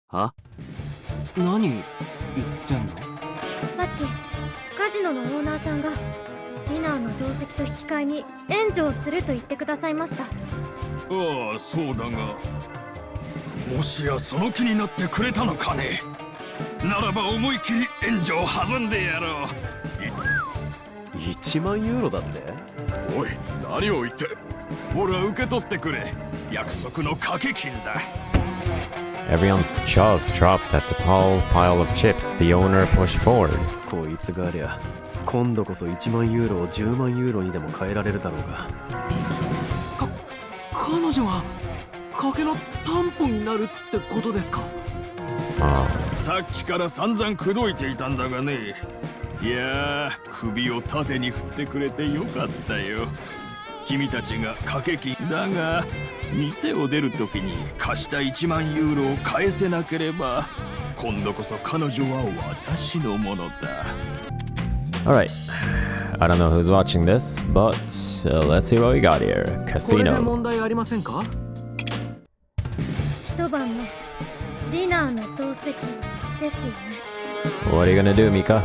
は？何言ってんの？さっきカジノのオーナーさんがディナーの同席と引き換えに援助をすると言ってくださいました。ああ、そうだが、もしやその気になってくれたのかね。ならば思い切り援助を弾んでやろう。1万ユーロだって？おい、何を言って。ほら受け取ってくれ。約束の掛け金だ。 Everyone's jaws dropped at the tall pile of chips the owner pushed forward. こいつがありゃ今度こそ1万ユーロを10万ユーロにでも変えられるだろうが。彼女が賭けの担保になるってことですか？さっきから散々口説いていたんだがね。いやー、首を縦に振ってくれてよかったよ。君たちが掛け金だが、店を出るときに貸した1万ユーロを返せなければ、今度こそ彼女は私のものだ。 Alright, I don't know who's watching this, but let's see what we got here. これで Casino. 問題ありませんか？一晩のディナーの同席ですよね。 What are you gonna do, Mika?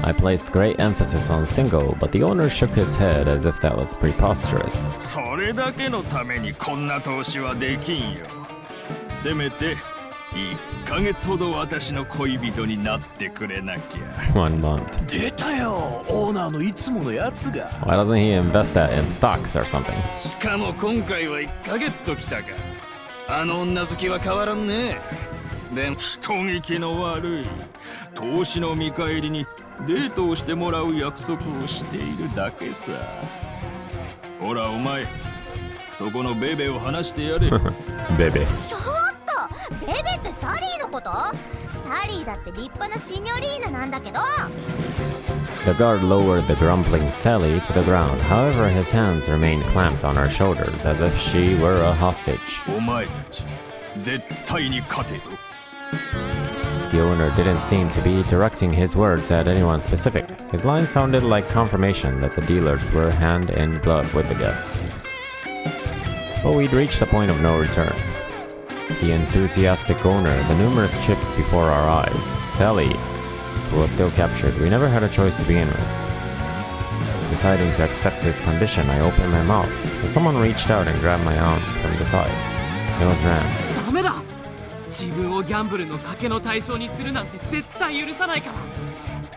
I placed great emphasis on single, but the owner shook his head as if that was preposterous. それだけのためにこんな投資はできんよ。せめて1ヶ月ほど私の恋人になってくれなきゃ。 1 month. 出たよ、オーナーのいつものやつが。 Why doesn't he invest that in stocks or something? しかも今回は1ヶ月ときたか。あの女好きは変わらんね。でも人聞きの悪い投資の見返りにデートをしてもらう約束をしているだけさ。ほらお前、そこのベベを話してやれ。Baby. ちょっとベベってサリーのこと？サリーだって立派なシニョリーナなんだけど。 The guard lowered the grumbling Sally to the ground. However, his hands remained clamped on her shoulders as if she were a hostage. お前たち絶対に勝てよ。 The owner didn't seem to be directing his words at anyone specific. His line sounded like confirmation that the dealers were hand in glove with the guests. But we'd reached the point of no return. The enthusiastic owner, the numerous chips before our eyes, Sally, who was still captured, we never had a choice to begin with. Deciding to accept his condition, I opened my mouth, but someone reached out and grabbed my arm from the side. It was Ram. ダメだ。自分をギャンブルの賭けの対象にするなんて絶対許さないから。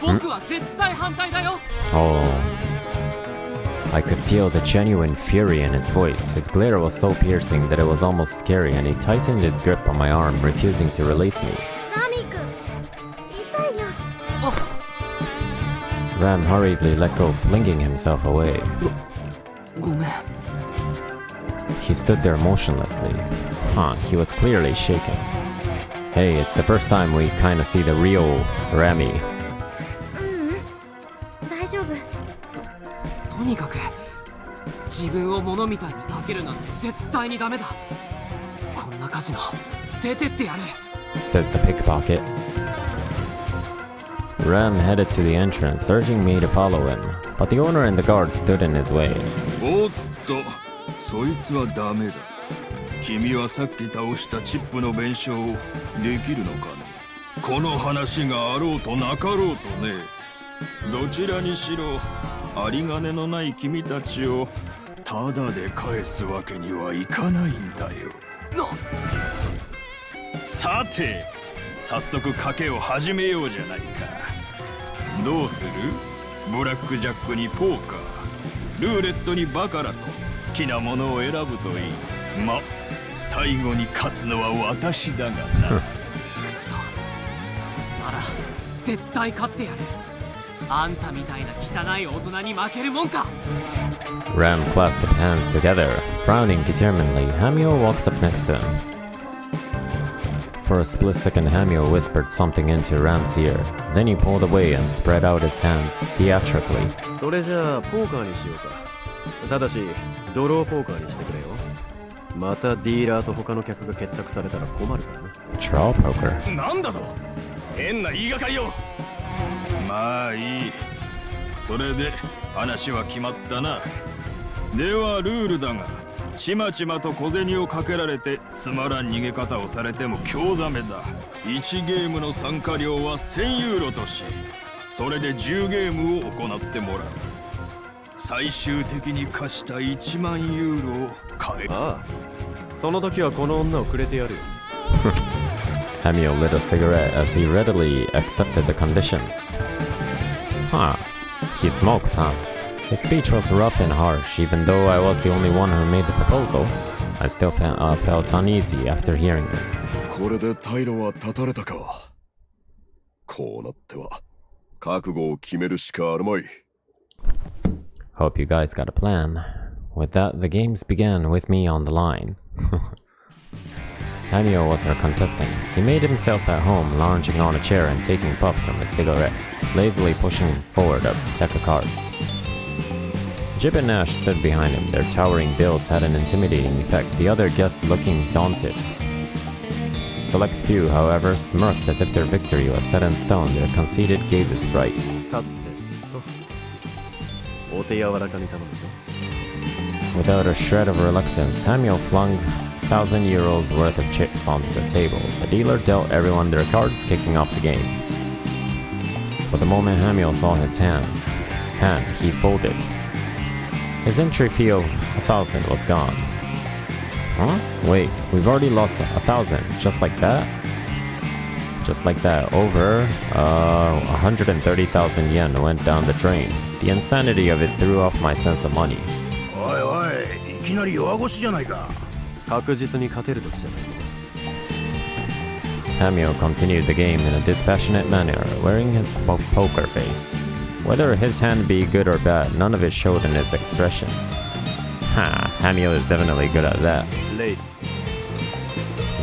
僕は絶対反対だよ。 Oh. I could feel the genuine fury in his voice. His glare was so piercing that it was almost scary, and he tightened his grip on my arm, refusing to release me. ラミ君、痛いよ。Ram hurriedly let go, flinging himself away. ごめん。 He stood there motionlessly. He was clearly shaken. Hey, it's the first time we kinda see the real Rami. 大丈夫。とにかく自分を物みたいにかけるなんて絶対にダメだ。こんなカジノ出てってやる。 Says the pickpocket. Ram headed to the entrance, urging me to follow him, but the owner and the guard stood in his way. おっと、そいつはダメだ。君はさっき倒したチップの弁償できるのかね。この話があろうとなかろうとね。どちらにしろ有り金のない君たちをタダで返すわけにはいかないんだよ。さて、早速賭けを始めようじゃないか。どうする？ブラックジャックにポーカー、ルーレットにバカラと好きなものを選ぶといい。ま、最後に勝つのは私だがな。くそ。なら絶対勝ってやる。あんたみたいな汚い大人に負けるもんか。 Ram clasped his hands together, frowning determinedly. Hamio walked up next to him. For a split second, Hamio whispered something into Ram's ear. Then he pulled away and spread out his hands theatrically. それじゃあポーカーにしようか。ただしドローポーカーにしてくれよ。またディーラーと他の客が結託されたら困るからな。 Draw poker. なんだと？変な言いがかりよ。まあいい。それで話は決まったな。ではルールだが、ちまちまと小銭をかけられてつまらん逃げ方をされても興ざめだ。1ゲームの参加料は1000ユーロとし、それで10ゲームを行ってもらう。最終的に貸した1万ユーロを返る。ああ、その時はこの女をくれてやるよ。Hamill lit a cigarette as he readily accepted the conditions. Huh. He smokes, huh? His speech was rough and harsh. Even though I was the only one who made the proposal, I still felt uneasy after hearing it. これで退路は断たれたか。こうなっては覚悟を決めるしかあるまい。Hope you guys got a plan. With that, the games began with me on the line. Hamill was our contestant. He made himself at home, lounging on a chair and taking puffs from his cigarette, lazily pushing forward a deck of cards. Jib and Nash stood behind him. Their towering builds had an intimidating effect, the other guests looking daunted. Select few, however, smirked as if their victory was set in stone, their conceited gazes bright. さてと、お手柔らかに頼むぞ。Without a shred of reluctance, Hamill flung 1,000 euros worth of chips onto the table. The dealer dealt everyone their cards, kicking off the game. But the moment Hamill saw his hand, he folded. His entry fee of 1,000 was gone. Huh? Wait, we've already lost 1,000, just like that? Just like that, over 130,000 yen went down the drain. The insanity of it threw off my sense of money. おいおい、いきなり弱腰じゃないか。確実に勝てる時じゃない。Hamill continued the game in a dispassionate manner, wearing his poker face. Whether his hand be good or bad, none of it showed in its expression. Ha, Hamill is definitely good at that. レイズ。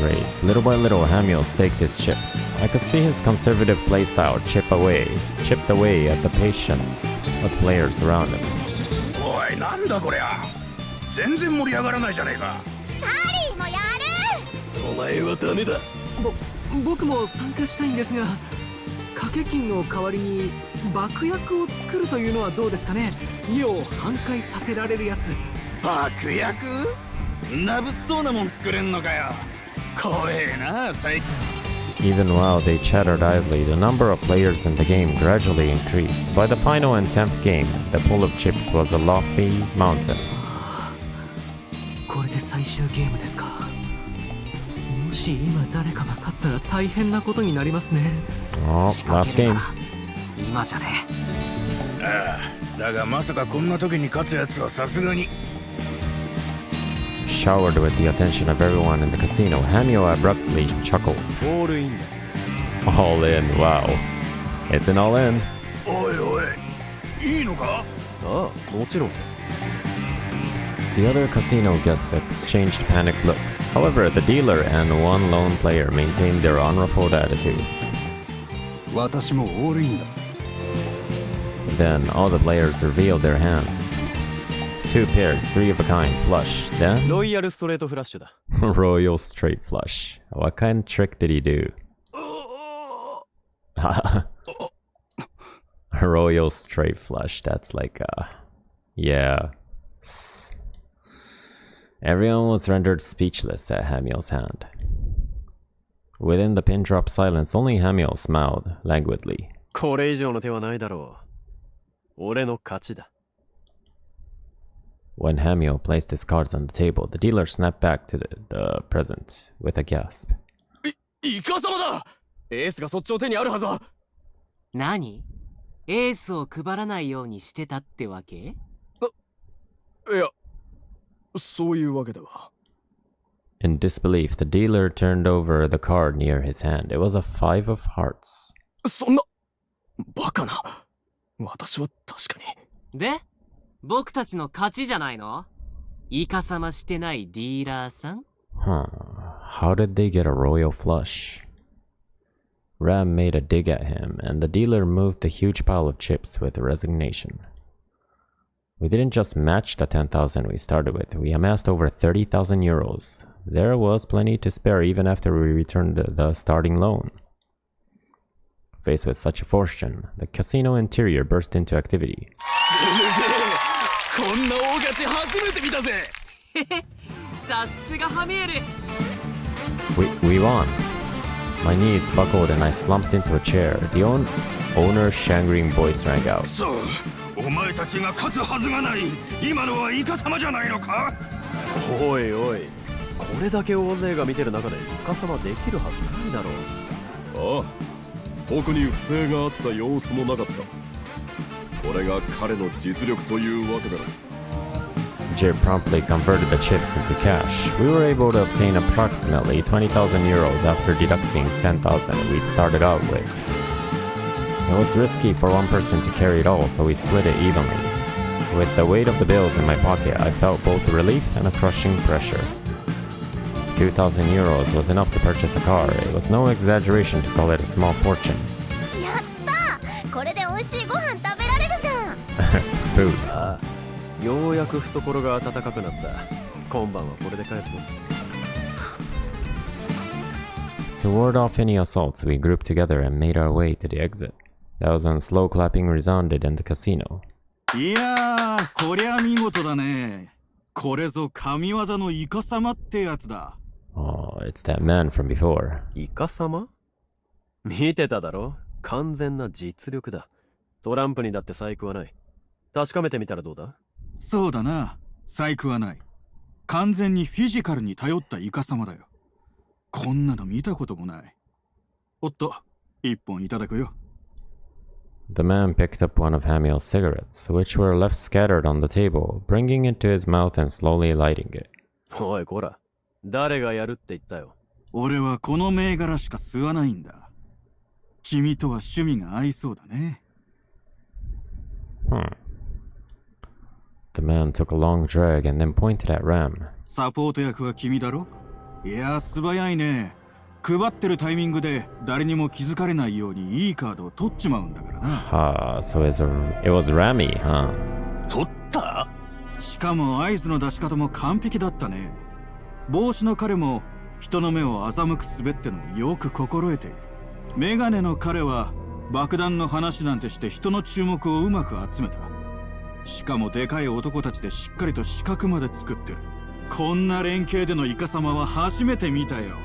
Raised. Little by little, Hamill staked his chips. I could see his conservative playstyle chipped away at the patience of players around him. おい、なんだこりゃ。全然盛り上がらないじゃねえか。サリーもやる。お前はダメだ。僕も参加したいんですが、掛け金の代わりに爆薬を作るというのはどうですかね。家を半壊させられるやつ。爆薬？んな物騒なもん作れんのかよ。怖えな、最近。Even while they chattered idly, the number of players in the game gradually increased. By the final and 10th game, the pool of chips was a lofty mountain. これで最終ゲームですか。もし今誰かが勝ったら大変なことになりますね。 Oh, 仕掛 last けるな game. ら今じゃね。ああ、だがまさかこんな時に勝つやつはさすがに。Showered with the attention of everyone in the casino, Hamill abruptly chuckled. オールインだ。 All in, wow. It's an all in. おいおい、いいのか？ああ、もちろんさ。The other casino guests exchanged panicked looks. However, the dealer and one lone player maintained their unruffled attitudes. 私もオールインだ。 Then all the players revealed their hands. Two pairs, three of a kind, flush. Then ロイヤルストレートフラッシュだ。 royal straight flush. What kind of trick did he do? Royal straight flush. That's like yeah. Everyone was rendered speechless at Hamill's hand. Within the pin drop silence, only Hamill smiled languidly. これ以上の手はないだろう。俺の勝ちだ。When Hamill placed his cards on the table, the dealer snapped back to the present with a gasp. イカ様だ。エースがそっちの手にあるはずは。何？エースを配らないようにしてたってわけ？いや、そういうわけでは。In disbelief, the dealer turned over the card near his hand. It was a 5 of hearts. そんな、バカな。私は確かに。で、僕たちの勝ちじゃないの？イカ様してないディーラーさん？ Huh. How did they get a royal flush? Ram made a dig at him, and the dealer moved the huge pile of chips with resignation. We didn't just match the 10,000 we started with, we amassed over 30,000 euros. There was plenty to spare even after we returned the starting loan. Faced with such a fortune, the casino interior burst into activity. こんな大勝ち初めて見たぜ。さすがハミエル。 We won. My knees buckled and I slumped into a chair. The owner's shangering voice rang out. そう、お前たちが勝つはずがない。今のはイカ様じゃないのか。おいおい、これだけ大勢が見てる中でイカ様できるはずないだろう。ああ、特に不正があった様子もなかった。これが彼の実力というわけだろう。Jib promptly converted the chips into cash. We were able to obtain approximately 20,000 euros after deducting 10,000 we'd started out with. It was risky for one person to carry it all, so we split it evenly. With the weight of the bills in my pocket, I felt both relief and a crushing pressure. 2,000 euros was enough to purchase a car. It was no exaggeration to call it a small fortune. やったー、これで美味しいご飯食べられるじゃん。Food. ああ、ようやく懐が温かくなった。今晩はこれで帰るぞ。To ward off any assaults, we grouped together and made our way to the exit. That was when slow clapping resounded in the casino. いやー、こりゃ見事だね。これぞ神業のイカ様ってやつだ。Oh, it's that man from before. イカ様？見てただろ？完全な実力だ。トランプにだって細工はない。確かめてみたらどうだ？そうだな、細工はない。完全にフィジカルに頼ったイカ様だよ。こんなの見たこともない。おっと、一本いただくよ。The man picked up one of Hamiel's cigarettes, which were left scattered on the table, bringing it to his mouth and slowly lighting it. おいこら、誰がやるって言ったよ。俺はこの銘柄しか吸わないんだ。君とは趣味が合いそうだね。The man took a long drag and then pointed at Ram. サポート役は君だろ？いや、素早いね。配ってるタイミングで誰にも気づかれないようにいいカードを取っちまうんだからな。So it was Rami, huh? 取った？しかも合図の出し方も完璧だったね。帽子の彼も人の目を欺く術ってのをよく心得ている。メガネの彼は爆弾の話なんてして人の注目をうまく集めた。しかもでかい男たちでしっかりと資格まで作ってる。こんな連携でのイカ様は初めて見たよ。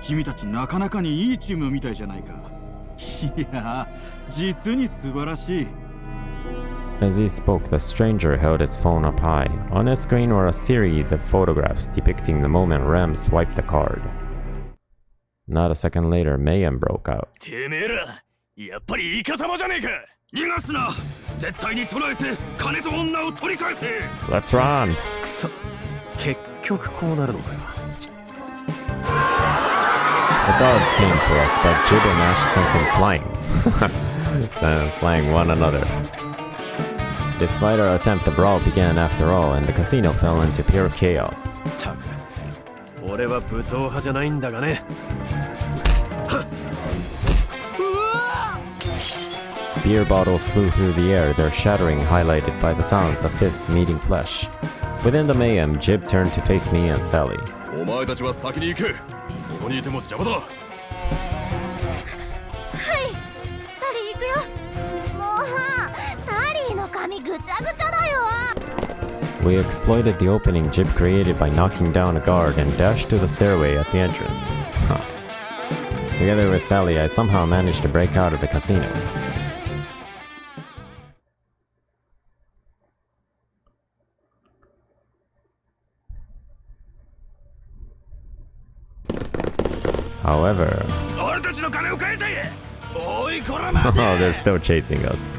君たちなかなかにいいチームみたいじゃないか。いや、実に素晴らしい。As he spoke, the stranger held his phone up high. On his screen were a series of photographs depicting the moment Ram swiped the card. Not a second later, mayhem broke out. てめえら、やっぱりイカ様じゃねえか。逃がすな。絶対に捕らえて金と女を取り返せ。 Let's run! くそ、結局こうなるのかよ。The guards came for us, but Jib and Ash sent them flying. Flying one another. Despite our attempt, the brawl began after all, and the casino fell into pure chaos. たく、俺は武闘派じゃないんだがね。Beer bottles flew through the air, their shattering highlighted by the sounds of fists meeting flesh. Within the mayhem, Jib turned to face me and Sally. お前たちは先に行け。ここにいても邪魔だ。はい、サリー行くよ。もうサリーの髪ぐちゃぐちゃだよ。We exploited the opening Jib created by knocking down a guard and dashed to the stairway at the entrance. Together with Sally, I somehow managed to break out of the casino. However,俺たちの金を返せ。おいこら oh, 待て。 they're still chasing us.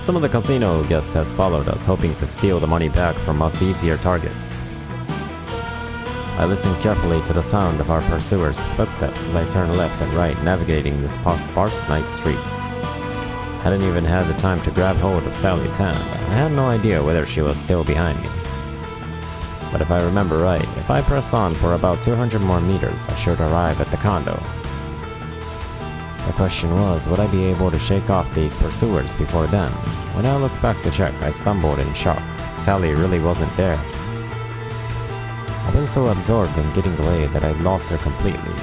Some of the casino guests has followed us, hoping to steal the money back from us easier targets. I listened carefully to the sound of our pursuers' footsteps as I turned left and right, navigating this sparse night streets. Hadn't even had the time to grab hold of Sally's hand. I had no idea whether she was still behind me. But if I remember right, if I press on for about 200 more meters, I should arrive at the condo. The question was, would I be able to shake off these pursuers before then? When I looked back to check, I stumbled in shock. Sally really wasn't there. I'd been so absorbed in getting away that I'd lost her completely.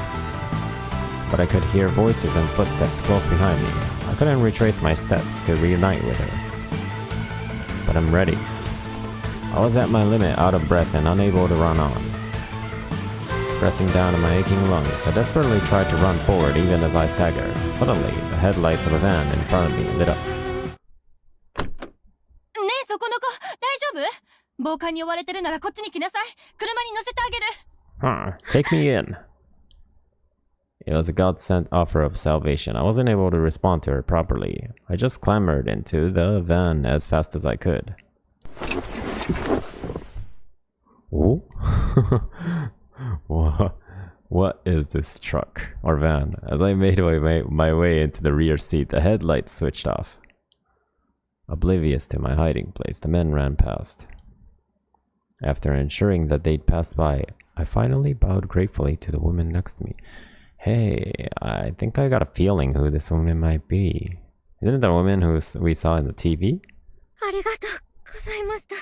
But I could hear voices and footsteps close behind me. I couldn't retrace my steps to reunite with her. But I'm ready. I was at my limit, out of breath and unable to run on. Pressing down on my aching lungs, I desperately tried to run forward even as I staggered. Suddenly, the headlights of a van in front of me lit up. ねえそこの子大丈夫？暴漢に追われてるならこっちに来なさい。車に乗せてあげる。Take me in. It was a God-sent offer of salvation. I wasn't able to respond to her properly. I just clambered into the van as fast as I could. Oh? What is this truck or van? As I made my way into the rear seat, the headlights switched off. Oblivious to my hiding place, the men ran past. After ensuring that they'd passed by, I finally bowed gratefully to the woman next to me. Hey, I think I got a feeling who this woman might be. Isn't it the woman who we saw in the TV? ありがとうございました。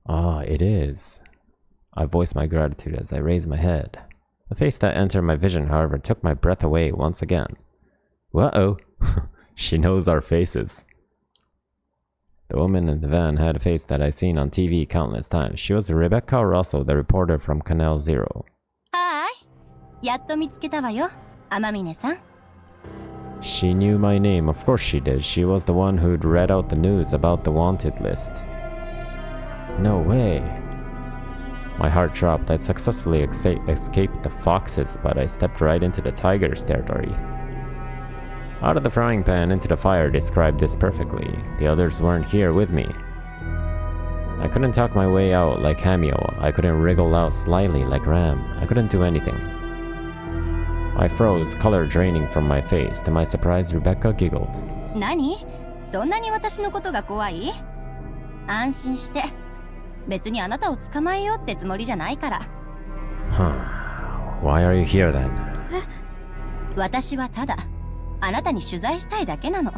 Ah, it is. I voiced my gratitude as I raised my head. The face that entered my vision, however, took my breath away once again. Uh-oh. She knows our faces. The woman in the van had a face that I'd seen on TV countless times. She was Rebecca Russell, the reporter from Canal Zero. はーい。やっと見つけたわよ。天峰さん。 She knew my name, of course she did. She was the one who'd read out the news about the wanted list. No way. My heart dropped. I'd successfully escaped the foxes, but I stepped right into the tiger's territory. Out of the frying pan into the fire described this perfectly. The others weren't here with me. I couldn't talk my way out like Hamio. I couldn't wriggle out slyly like Ram. I couldn't do anything. I froze, color draining from my face. To my surprise, Rebecca giggled. 何？そんなに私のことが怖い？安心して。別にあなたを捕まえようってつもりじゃないから。Huh. Why are you here then? 私はただあなたに取材したいだけなの。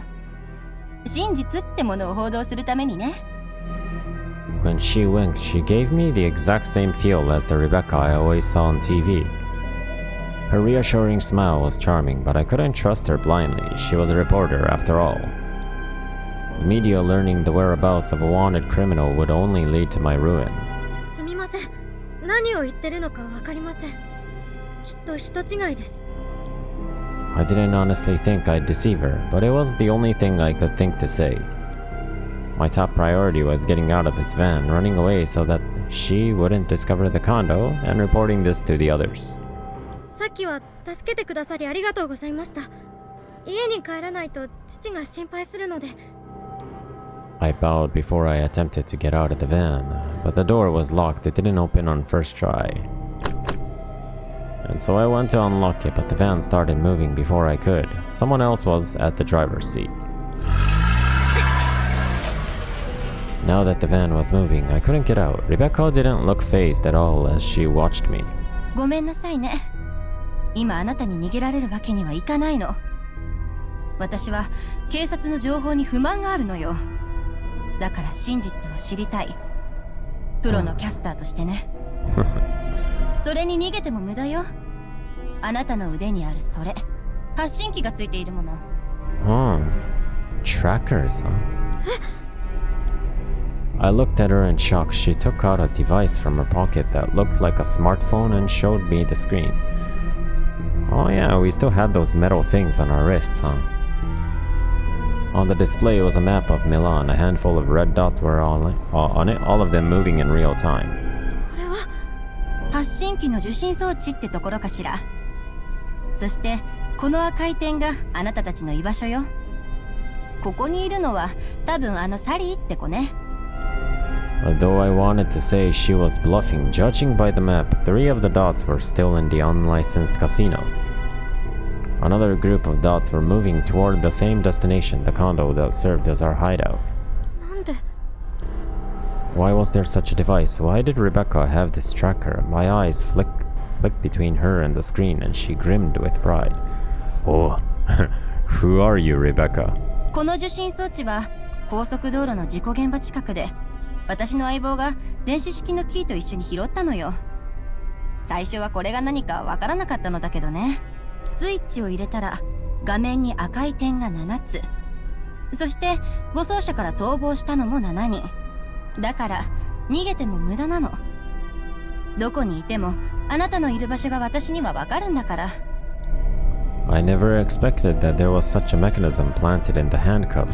真実ってものを報道するためにね。When she winked, she gave me the exact same feel as the Rebecca I always saw on TV. Her reassuring smile was charming, but I couldn't trust her blindly. She was a reporter after all. The media learning the whereabouts of a wanted criminal would only lead to my ruin. すみません。何を言ってるのかわかりません。きっと人違いです。 I didn't honestly think I'd deceive her, but it was the only thing I could think to say. My top priority was getting out of this van, running away so that she wouldn't discover the condo, and reporting this to the others. さっきは助けてくださりありがとうございました。家に帰らないと父が心配するので。 I bowed before I attempted to get out of the van, but the door was locked. It didn't open on first try. And so I went to unlock it, but the van started moving before I could. Someone else was at the driver's seat. Now that the van was moving, I couldn't get out. Rebecca didn't look fazed at all as she watched me. ごめんなさいね。今あなたに逃げられるわけにはいかないの。私は警察の情報に不満があるのよ。だから真実を知りたい。プロのキャスターとしてね。それに逃げても無駄よ。あなたの腕にあるそれ、発信機がついているもの。Trackers, huh? I looked at her in shock. She took out a device from her pocket that looked like a smartphone and showed me the screen. Oh yeah, we still had those metal things on our wrists, huh? On the display was a map of Milan. A handful of red dots were on it, all of them moving in real time. これは発信機の受信装置ってところかしら。そしてこの赤い点があなたたちの居場所よ。ここにいるのは多分あのサリーって子ね。Though I wanted to say she was bluffing, judging by the map, 3 of the dots were still in the unlicensed casino. Another group of dots were moving toward the same destination, the condo that served as our hideout. なんで Why was there such a device? Why did Rebecca have this tracker? My eyes flicked between her and the screen, and she grinned with pride. Oh, who are you, Rebecca? この受信装置は高速道路の事故現場近くで、私の相棒が電子式のキーと一緒に拾ったのよ。最初はこれが何かわからなかったのだけどね。スイッチを入れたら画面に赤い点が7つ。そして護送車から逃亡したのも7人。だから逃げても無駄なの。どこにいてもあなたのいる場所が私にはわかるんだから。I never expected that there was such a mechanism planted in the handcuffs